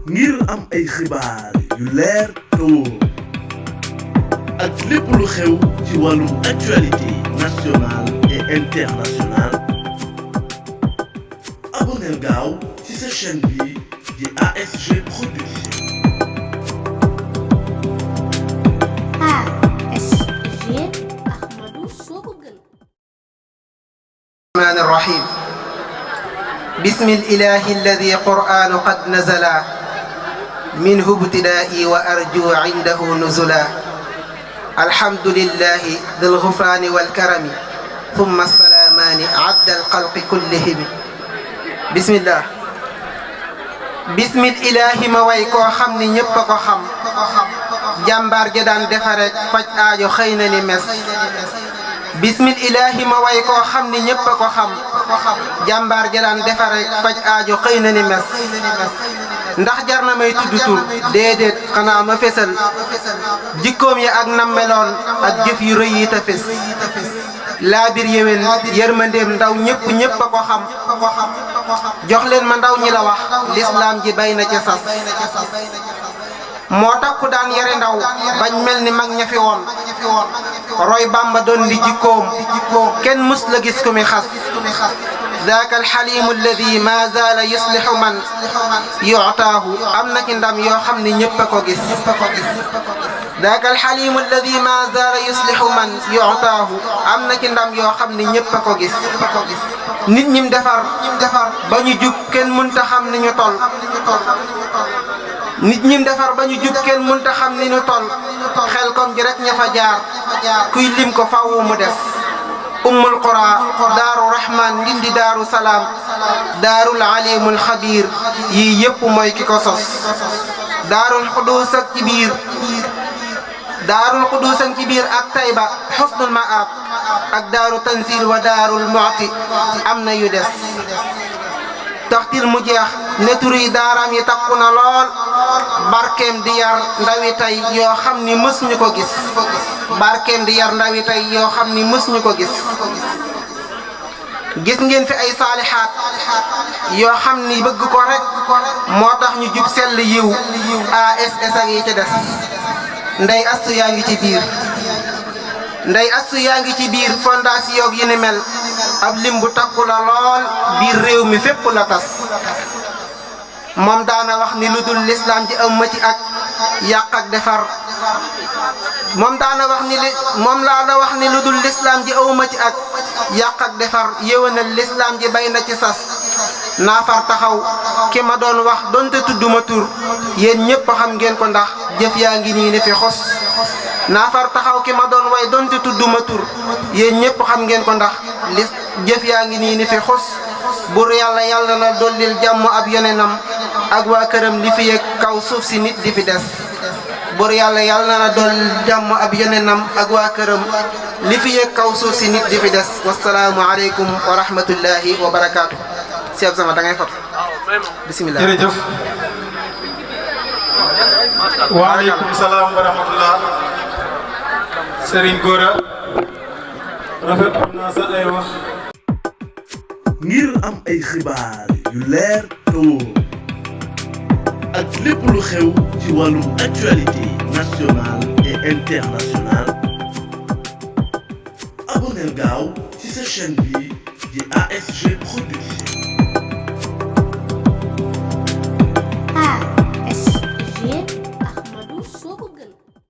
ngir am ay xibaar yu leer te wóor ak lépp lu xew ci wàllum actualité nationale et internationale abonneel gaaw ci sa chaîne bi di ASG Production. ASG Ahmadou Sokogën. الرحمن الرحيم بسم الإله الذي قرآن قد نزل منه ابتدائي وأرجو عنده نزلا الحمد لله ذي الغفران والكرم ثم السلامان عد الخلق كلهم بسم الله بسم الإله ما ويكو خمني ñepp ko xam jàmbaar ja daan defarek faj aajo xëy na ni mes bismil ilaahi ma way koo xam ni ñépp a ko xam jàmbaar ja daan defare faj aajo xëy na ni mes ndax jar na may tudd tur déedéet xanaa ma fesal jikkoom ya ak nammeloon ak jëf yu rëy yi ta fes laabir yéwén yërmandeem ndaw ñépp a ko xam jox leen ma ndaw ñi la wax lislaam ji bay na ca sas moo tax ku daan yare ndaw bañ mel ni mag ña fi woon roy bamba doon di jikkoom kenn mus la gis ku mi xas ذاك الحليم الذي ما زال يصلح من يعطاه am na ci ndam yoo xam ne ñépp a ko gis ذاك الحليم الذي ما زال يصلح من يعطاه am na ci ndam yoo xam ne ñépp a ko gis nit ñim defar ba ñu jub kenn mënta xam ni ñu toll nit ñim defar ba ñu jub kenn mënta xam ni ñu toll xel kom ji rek ña fa jaar kuy lim ko faaw mu des ummul qura daaru rahman ndindi daaru salaam daarul alimul xabiir yii yépp mooy ki ko sos daarul xuduus ak ci biir daarul xuduus ak ci biir ak tayba xusnul maab ak daaru tanzil wa daarul mu'ti am na yu des taxtil mu jeex ne turi daaraam yi takku na lool barkeem di yar ndawi tey yoo xam ni mës ñu ko gis barkeem di yar ndawi tey yoo xam ni mës ñu ko gis gis ngeen fi ay saalihaat yoo xam ni bëgg ko rek moo tax ñu jub sell yiw ASS ak yi ci des ndey astu yaa ngi ci biir ndey astu yaa ngi ci biir fondation yi ni mel ab lim bu takku la lool biir réew mi fépp la tas moom daana wax ni lu dul lislaam ji am ma ci ak yàq ak defar moom daana wax ni lu dul lislaam ji aw ma ci ak yàq ak defar yéwénal lislaam ji bay na ci sas naafar taxaw ki ma doon wax donte tudduma tur yéen ñépp xam ngeen ko ndax jëf yaa ngi nii ne fi xos naafar taxaw ki ma doon way donte tudduma tur yéen ñépp xam ngeen ko ndax jëf yaa ngi nii ne fi xos bur yàlla na dollil jàmm ab yonenam ak waa këram li fi yëg kaw suuf si nit di fi des bur yàlla na dollil jàmm ab yonenam ak waa këram li fi yëg kaw suuf si nit di fi des wasalaamu aleykum wa rahmatullahi wa barakaatu. Cheikh Sama da ngay fot bisimilah. jërëjëf. waaleykum salaam wa rahmatullah. Serigne Gora rafetlu naa sa ay wax. ngir am ay xibaar yu leer te wóor ak lépp lu xew ci wàllum actualité nationale et internationale abonneel gaaw ci sa chaîne bi di ASG Production.